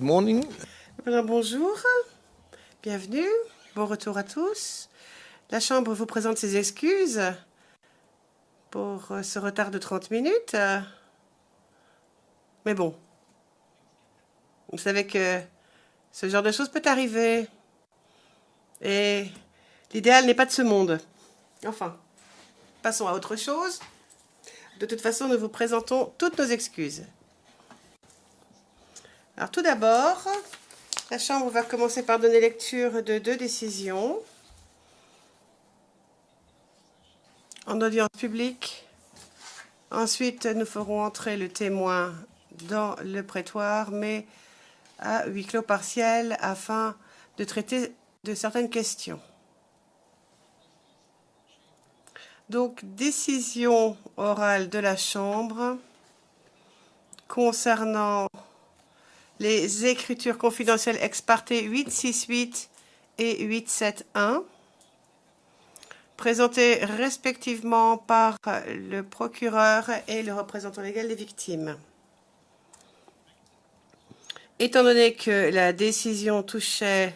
Good morning. Bonjour, bienvenue, bon retour à tous. La Chambre vous présente ses excuses pour ce retard de 30 minutes. Mais bon, vous savez que ce genre de choses peut arriver. Et l'idéal n'est pas de ce monde. Enfin, passons à autre chose. De toute façon, nous vous présentons toutes nos excuses. Alors tout d'abord, la Chambre va commencer par donner lecture de 2 décisions en audience publique. Ensuite, nous ferons entrer le témoin dans le prétoire, mais à huis clos partiel afin de traiter de certaines questions. Donc, décision orale de la Chambre concernant les écritures confidentielles ex parte 868 et 871, présentées respectivement par le procureur et le représentant légal des victimes. Étant donné que la décision touchait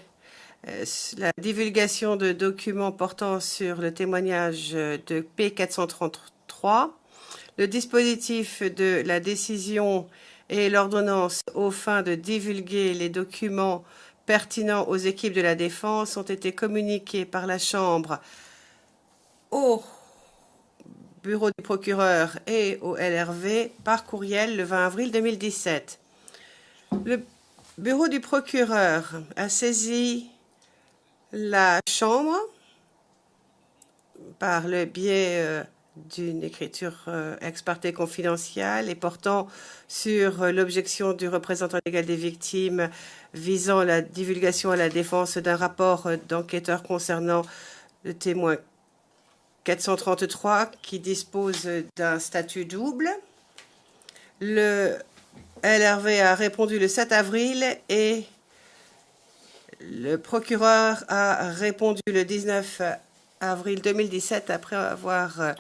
la divulgation de documents portant sur le témoignage de P433, le dispositif de la décision et l'ordonnance aux fins de divulguer les documents pertinents aux équipes de la défense ont été communiqués par la Chambre au bureau du procureur et au LRV par courriel le 20 avril 2017. Le bureau du procureur a saisi la Chambre par le biais d'une écriture ex parte confidentielle et portant sur l'objection du représentant légal des victimes visant la divulgation à la défense d'un rapport d'enquêteur concernant le témoin 433 qui dispose d'un statut double. Le LRV a répondu le 7 avril et le procureur a répondu le 19 avril 2017 après avoir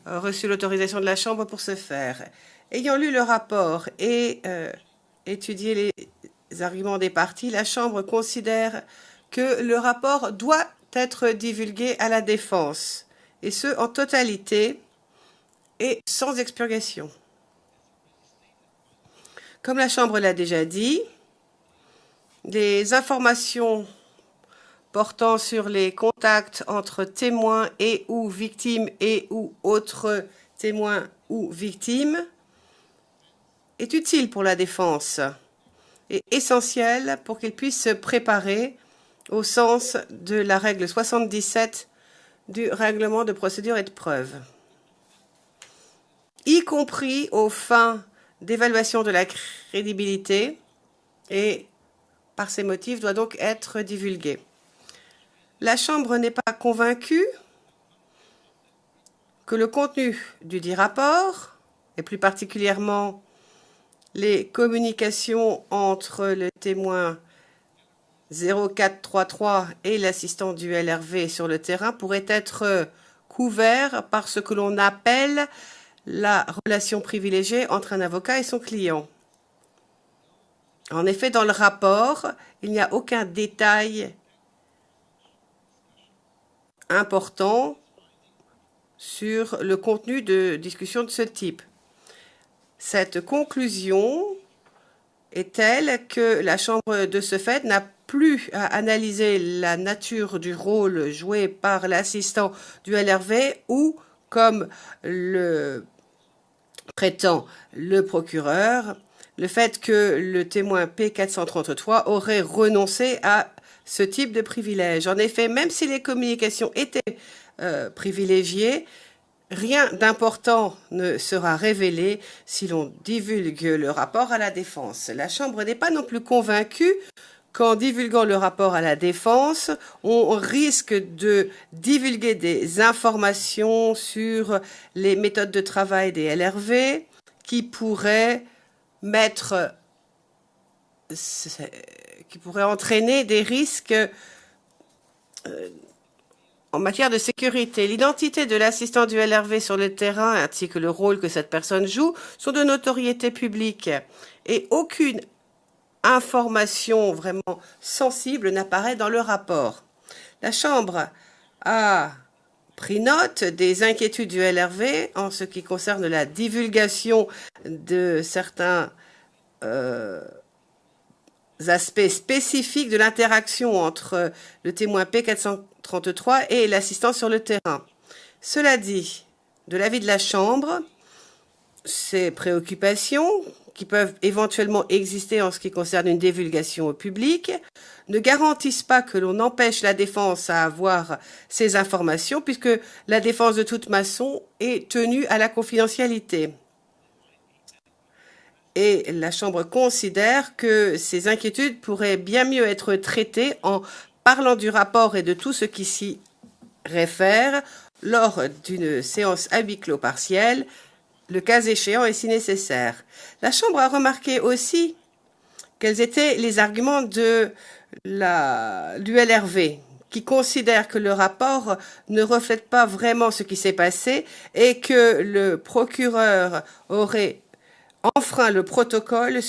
reçu l'autorisation de la Chambre pour ce faire. Ayant lu le rapport et étudié les arguments des parties, la Chambre considère que le rapport doit être divulgué à la défense, et ce, en totalité et sans expurgation. Comme la Chambre l'a déjà dit, les informations portant sur les contacts entre témoins et ou victimes et ou autres témoins ou victimes est utile pour la défense et essentiel pour qu'il puisse se préparer au sens de la règle 77 du règlement de procédure et de preuve, y compris aux fins d'évaluation de la crédibilité et, par ces motifs, doit donc être divulgué. La Chambre n'est pas convaincue que le contenu du dit rapport, et plus particulièrement les communications entre le témoin 0433 et l'assistant du LRV sur le terrain, pourrait être couvert par ce que l'on appelle la relation privilégiée entre un avocat et son client. En effet, dans le rapport, il n'y a aucun détail important sur le contenu de discussion de ce type. Cette conclusion est telle que la Chambre, de ce fait, n'a plus à analyser la nature du rôle joué par l'assistant du LRV ou, comme le prétend le procureur, le fait que le témoin P433 aurait renoncé à ce type de privilège. En effet, même si les communications étaient privilégiées, rien d'important ne sera révélé si l'on divulgue le rapport à la défense. La Chambre n'est pas non plus convaincue qu'en divulguant le rapport à la défense, on risque de divulguer des informations sur les méthodes de travail des LRV qui pourraient entraîner des risques en matière de sécurité. L'identité de l'assistant du LRV sur le terrain ainsi que le rôle que cette personne joue sont de notoriété publique et aucune information vraiment sensible n'apparaît dans le rapport. La Chambre a pris note des inquiétudes du LRV en ce qui concerne la divulgation de certains aspects spécifiques de l'interaction entre le témoin P433 et l'assistant sur le terrain. Cela dit, de l'avis de la Chambre, ces préoccupations, qui peuvent éventuellement exister en ce qui concerne une divulgation au public, ne garantissent pas que l'on empêche la défense à avoir ces informations, puisque la défense de toute façon est tenue à la confidentialité. Et la Chambre considère que ces inquiétudes pourraient bien mieux être traitées en parlant du rapport et de tout ce qui s'y réfère lors d'une séance à huis clos partielle, le cas échéant et si nécessaire. La Chambre a remarqué aussi quels étaient les arguments de l'ULRV, qui considère que le rapport ne reflète pas vraiment ce qui s'est passé et que le procureur aurait enfreint le protocole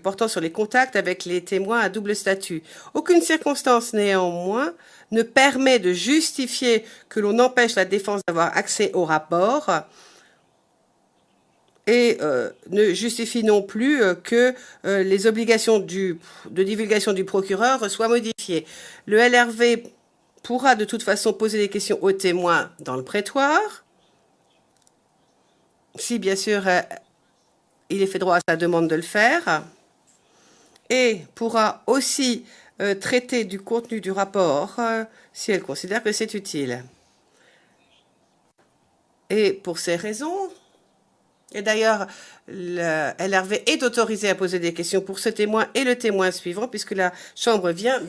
portant sur les contacts avec les témoins à double statut. Aucune circonstance néanmoins ne permet de justifier que l'on empêche la défense d'avoir accès au rapport et ne justifie non plus que les obligations de divulgation du procureur soient modifiées. Le LRV pourra de toute façon poser des questions aux témoins dans le prétoire, si bien sûr il est fait droit à sa demande de le faire, et pourra aussi traiter du contenu du rapport si elle considère que c'est utile. Et pour ces raisons, et d'ailleurs, le LRV est autorisé à poser des questions pour ce témoin et le témoin suivant, puisque la Chambre vient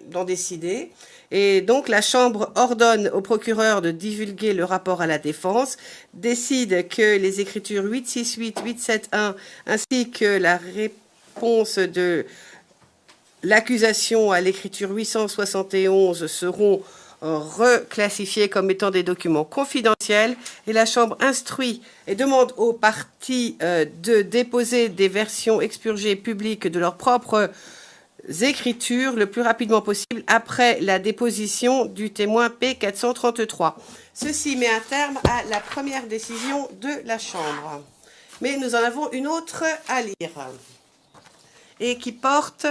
d'en décider. Et donc, la Chambre ordonne au procureur de divulguer le rapport à la défense, décide que les écritures 868, 871, ainsi que la réponse de l'accusation à l'écriture 871 seront reclassifiés comme étant des documents confidentiels, et la Chambre instruit et demande aux parties de déposer des versions expurgées publiques de leurs propres écritures le plus rapidement possible après la déposition du témoin P433. Ceci met un terme à la première décision de la Chambre. Mais nous en avons une autre à lire et qui porte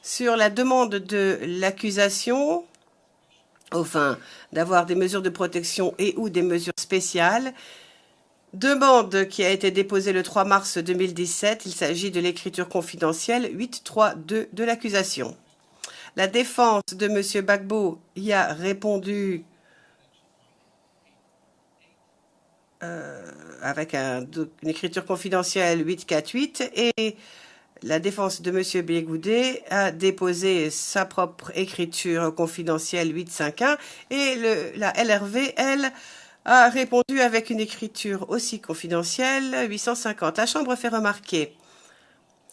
sur la demande de l'accusation, enfin, d'avoir des mesures de protection et ou des mesures spéciales. Demande qui a été déposée le 3 mars 2017. Il s'agit de l'écriture confidentielle 832 de l'accusation. La défense de M. Gbagbo y a répondu avec une écriture confidentielle 848 et la défense de M. Bégoudé a déposé sa propre écriture confidentielle 851 et la LRV, elle, a répondu avec une écriture aussi confidentielle 850. La Chambre fait remarquer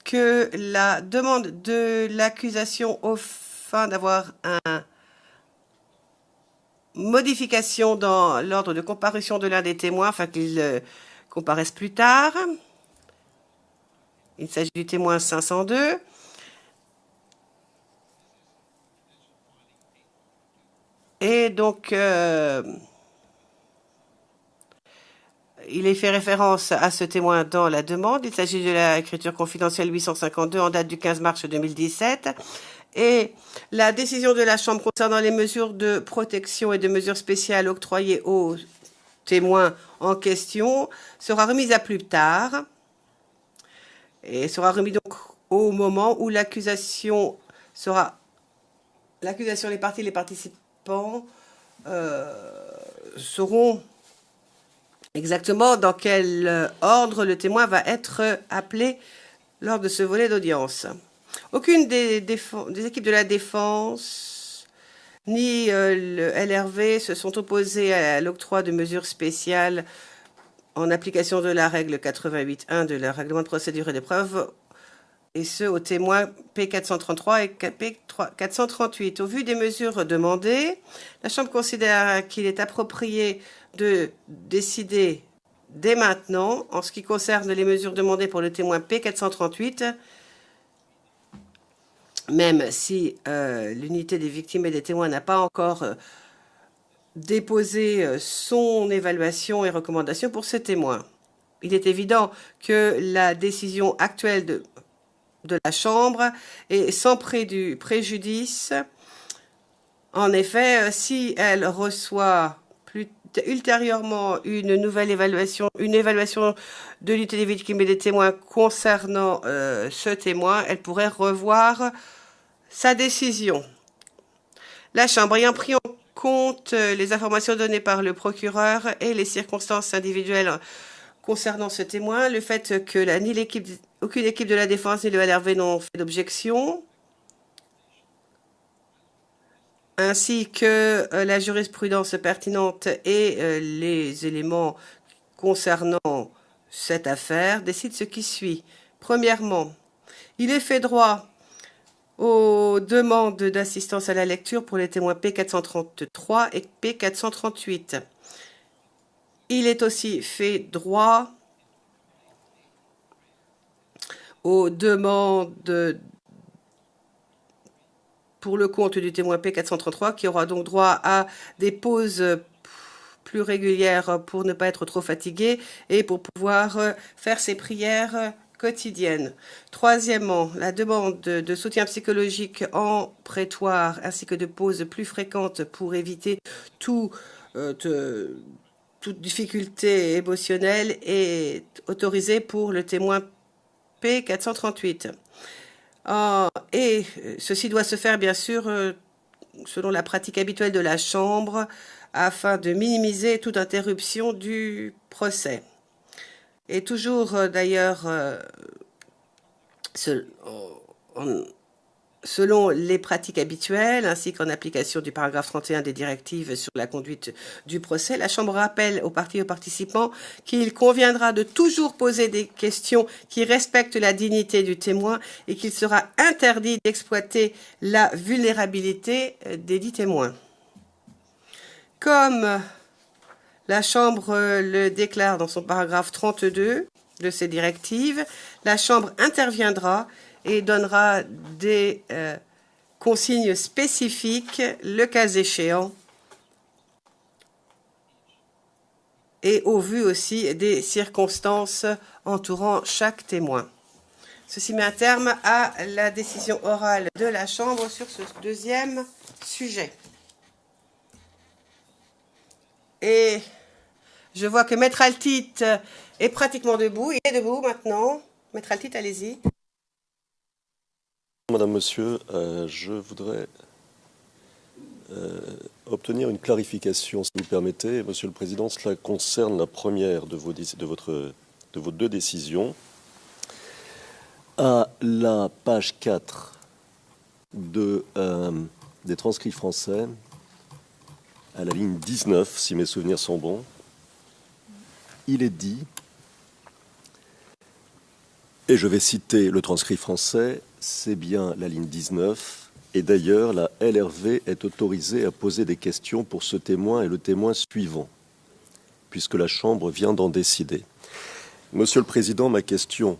que la demande de l'accusation au fin d'avoir une modification dans l'ordre de comparution de l'un des témoins afin qu'il comparaisse plus tard. Il s'agit du témoin 502. Et donc, il est fait référence à ce témoin dans la demande. Il s'agit de l'écriture confidentielle 852 en date du 15 mars 2017. Et la décision de la Chambre concernant les mesures de protection et de mesures spéciales octroyées aux témoins en question sera remise à plus tard. Et sera remis donc au moment où les parties, les participants sauront exactement dans quel ordre le témoin va être appelé lors de ce volet d'audience. Aucune des équipes de la défense ni le LRV se sont opposés à l'octroi de mesures spéciales en application de la règle 88.1 de la règlement de procédure et d'épreuve, et ce aux témoins P433 et P438. Au vu des mesures demandées, la Chambre considère qu'il est approprié de décider dès maintenant, en ce qui concerne les mesures demandées pour le témoin P438, même si l'unité des victimes et des témoins n'a pas encore déposé son évaluation et recommandation pour ces témoins. Il est évident que la décision actuelle de la Chambre est sans préjudice. En effet, si elle reçoit ultérieurement une nouvelle évaluation, une évaluation de l'unité des victimes et des témoins concernant ce témoin, elle pourrait revoir sa décision. La Chambre ayant pris en compte les informations données par le procureur et les circonstances individuelles concernant ce témoin, le fait que aucune équipe de la défense ni le LRV n'ont fait d'objection, ainsi que la jurisprudence pertinente et les éléments concernant cette affaire, décide ce qui suit. Premièrement, il est fait droit aux demandes d'assistance à la lecture pour les témoins P433 et P438. Il est aussi fait droit aux demandes pour le compte du témoin P433 qui aura donc droit à des pauses plus régulières pour ne pas être trop fatigué et pour pouvoir faire ses prières quotidiennes. Troisièmement, la demande de soutien psychologique en prétoire ainsi que de pauses plus fréquentes pour éviter toute difficulté émotionnelle est autorisée pour le témoin P438. Et ceci doit se faire, bien sûr, selon la pratique habituelle de la Chambre, afin de minimiser toute interruption du procès. Et toujours, d'ailleurs, selon les pratiques habituelles, ainsi qu'en application du paragraphe 31 des directives sur la conduite du procès, la Chambre rappelle aux parties et aux participants qu'il conviendra de toujours poser des questions qui respectent la dignité du témoin et qu'il sera interdit d'exploiter la vulnérabilité des dits témoins. Comme la Chambre le déclare dans son paragraphe 32 de ces directives, la Chambre interviendra et donnera des consignes spécifiques, le cas échéant, et au vu aussi des circonstances entourant chaque témoin. Ceci met un terme à la décision orale de la Chambre sur ce deuxième sujet. Et je vois que Maître Altit est pratiquement debout. Il est debout maintenant. Maître Altit, allez-y. Madame, Monsieur, je voudrais obtenir une clarification, si vous permettez. Monsieur le Président, cela concerne la première de vos deux décisions. À la page 4 des transcrits français, à la ligne 19, si mes souvenirs sont bons, il est dit, et je vais citer le transcrit français, c'est bien la ligne 19, et d'ailleurs la LRV est autorisée à poser des questions pour ce témoin et le témoin suivant, puisque la Chambre vient d'en décider. Monsieur le Président, ma question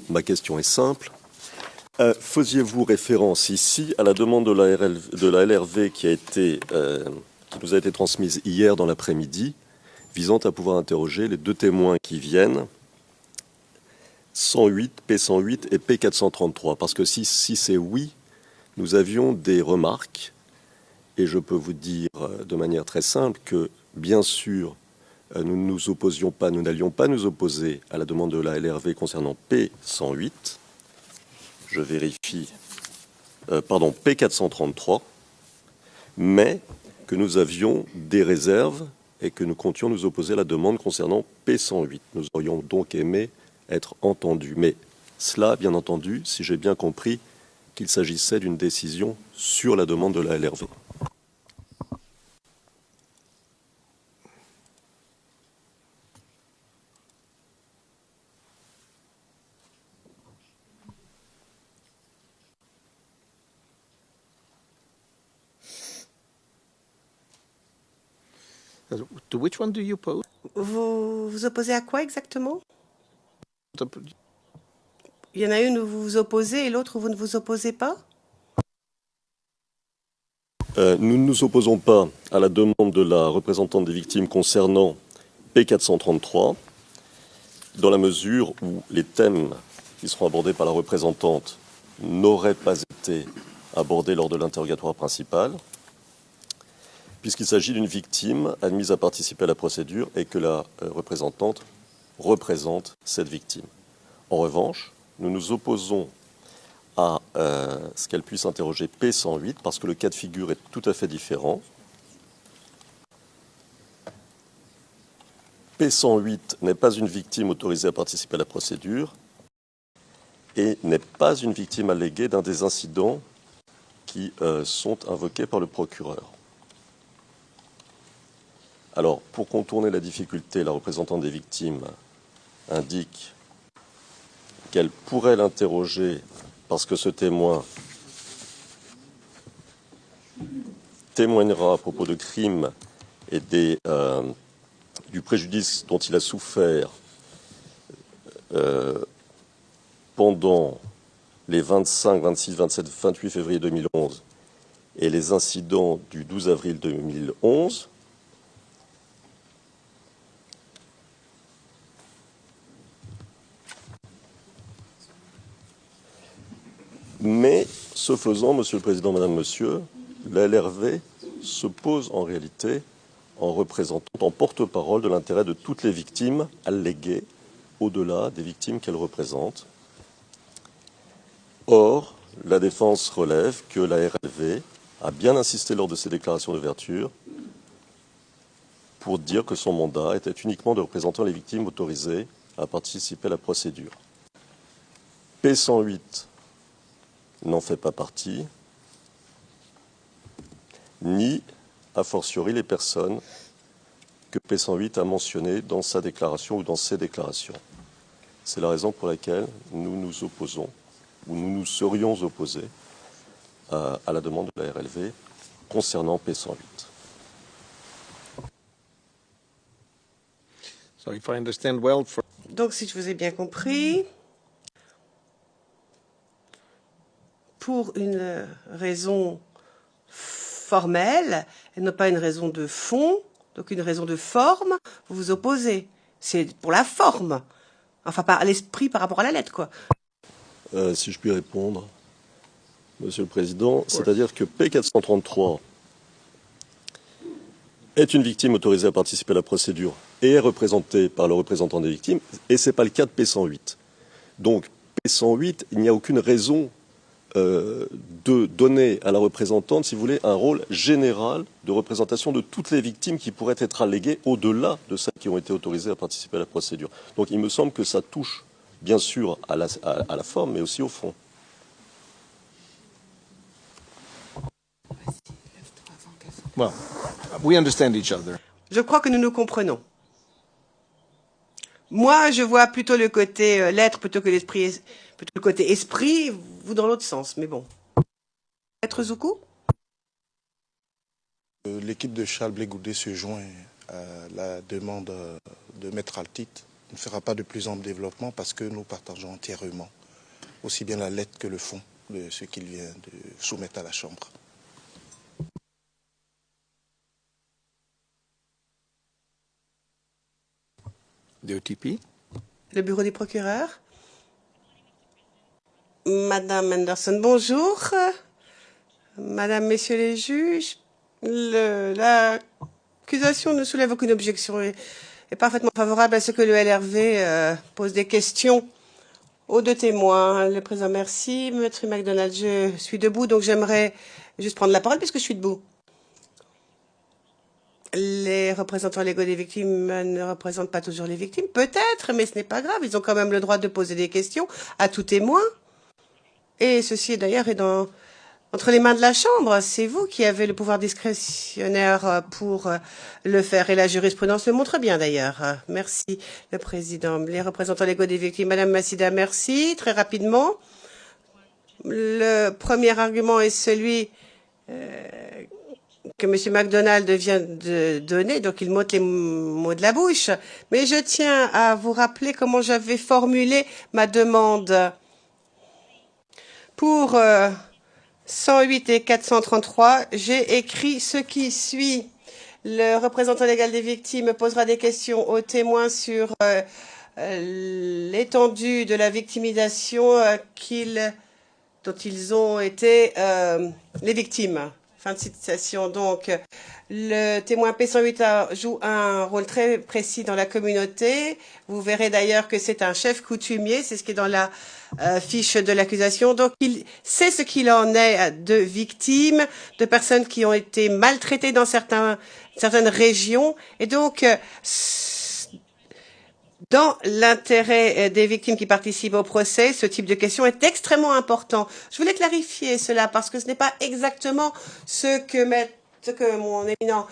est simple. Faisiez-vous référence ici à la demande de la LRV qui nous a été transmise hier dans l'après-midi, visant à pouvoir interroger les deux témoins qui viennent, 108, P108 et P433. Parce que si c'est oui, nous avions des remarques, et je peux vous dire de manière très simple que, bien sûr, nous n'allions pas nous opposer à la demande de la LRV concernant P108. Je vérifie, P433, mais que nous avions des réserves et que nous comptions nous opposer à la demande concernant P108. Nous aurions donc aimé être entendus. Mais cela, bien entendu, si j'ai bien compris qu'il s'agissait d'une décision sur la demande de la LRV. To which one do you oppose? Vous vous opposez à quoi exactement? Il y en a une où vous vous opposez et l'autre où vous ne vous opposez pas? Nous ne nous opposons pas à la demande de la représentante des victimes concernant P433, dans la mesure où les thèmes qui seront abordés par la représentante n'auraient pas été abordés lors de l'interrogatoire principal, puisqu'il s'agit d'une victime admise à participer à la procédure et que la représentante représente cette victime. En revanche, nous nous opposons à ce qu'elle puisse interroger P108 parce que le cas de figure est tout à fait différent. P108 n'est pas une victime autorisée à participer à la procédure et n'est pas une victime alléguée d'un des incidents qui sont invoqués par le procureur. Alors, pour contourner la difficulté, la représentante des victimes indique qu'elle pourrait l'interroger parce que ce témoin témoignera à propos de crimes et du préjudice dont il a souffert pendant les 25, 26, 27, 28 février 2011 et les incidents du 12 avril 2011. Mais, ce faisant, Monsieur le Président, Madame, Monsieur, la LRV se pose en réalité en représentant, en porte-parole de l'intérêt de toutes les victimes alléguées, au-delà des victimes qu'elle représente. Or, la défense relève que la RLV a bien insisté lors de ses déclarations d'ouverture pour dire que son mandat était uniquement de représentant les victimes autorisées à participer à la procédure. P108 n'en fait pas partie, ni, a fortiori, les personnes que P108 a mentionnées dans sa déclaration ou dans ses déclarations. C'est la raison pour laquelle nous nous opposons, ou nous nous serions opposés à la demande de la RLV concernant P108. So if I understand well, Donc, si je vous ai bien compris, pour une raison formelle et non pas une raison de fond, donc une raison de forme, vous vous opposez. C'est pour la forme, enfin par l'esprit par rapport à la lettre, quoi. Si je puis répondre, Monsieur le Président, c'est-à-dire que P433 est une victime autorisée à participer à la procédure et est représentée par le représentant des victimes, et ce n'est pas le cas de P108. Donc, P108, il n'y a aucune raison de donner à la représentante, si vous voulez, un rôle général de représentation de toutes les victimes qui pourraient être alléguées au-delà de celles qui ont été autorisées à participer à la procédure. Donc il me semble que ça touche bien sûr à la forme, mais aussi au fond. well, we understand each other. Je crois que nous nous comprenons. Moi, je vois plutôt le côté lettre plutôt que l'esprit, plutôt le côté esprit, vous dans l'autre sens, mais bon. Maître Zoukou? L'équipe de Charles Blé Goudet se joint à la demande de Maître Altit. On ne fera pas de plus ample développement parce que nous partageons entièrement aussi bien la lettre que le fond de ce qu'il vient de soumettre à la Chambre. The OTP? Le bureau des procureurs. Madame Anderson, bonjour. Madame, Messieurs les juges, l'accusation ne soulève aucune objection et est parfaitement favorable à ce que le LRV pose des questions aux deux témoins. Le président, merci. Maître McDonald, je suis debout, donc j'aimerais juste prendre la parole puisque je suis debout. Les représentants légaux des victimes ne représentent pas toujours les victimes. Peut-être, mais ce n'est pas grave. Ils ont quand même le droit de poser des questions à tout témoin. Et ceci, d'ailleurs, est entre les mains de la Chambre. C'est vous qui avez le pouvoir discrétionnaire pour le faire. Et la jurisprudence le montre bien, d'ailleurs. Merci, le Président. Les représentants légaux des victimes. Madame Massida, merci. Très rapidement. Le premier argument est celui que M. McDonald vient de donner, donc il m'ôte les mots de la bouche. Mais je tiens à vous rappeler comment j'avais formulé ma demande Pour 108 et 433, j'ai écrit ce qui suit. Le représentant légal des victimes posera des questions aux témoins sur l'étendue de la victimisation dont ils ont été les victimes. Fin de citation. Donc, le témoin P108 joue un rôle très précis dans la communauté. Vous verrez d'ailleurs que c'est un chef coutumier, c'est ce qui est dans la fiche de l'accusation. Donc, il sait ce qu'il en est de victimes, de personnes qui ont été maltraitées dans certaines régions. Et donc, dans l'intérêt des victimes qui participent au procès, ce type de question est extrêmement important. Je voulais clarifier cela parce que ce n'est pas exactement ce que mon éminent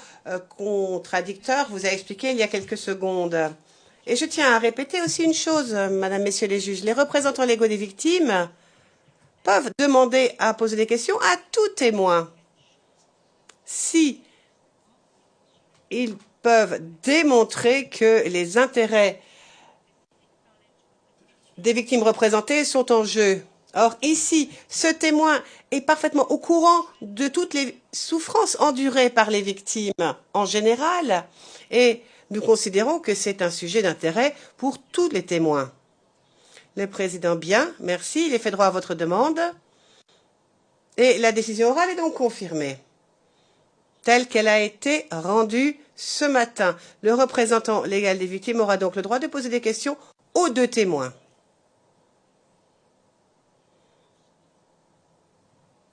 contradicteur vous a expliqué il y a quelques secondes. Et je tiens à répéter aussi une chose, Madame, Messieurs les juges. Les représentants légaux des victimes peuvent demander à poser des questions à tout témoin. Si ils peuvent démontrer que les intérêts des victimes représentées sont en jeu. Or, ici, ce témoin est parfaitement au courant de toutes les souffrances endurées par les victimes en général, et nous considérons que c'est un sujet d'intérêt pour tous les témoins. Le président, bien, merci, il est fait droit à votre demande, et la décision orale est donc confirmée, telle qu'elle a été rendue ce matin. Le représentant légal des victimes aura donc le droit de poser des questions aux deux témoins.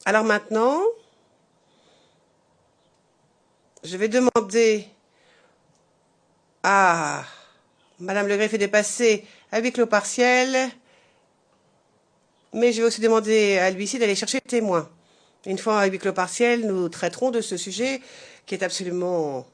Alors maintenant, je vais demander à Madame le greffier de passer à huis clos partiel, mais je vais aussi demander à lui-ci d'aller chercher le témoin. Une fois à huis clos partiel, nous traiterons de ce sujet qui est absolument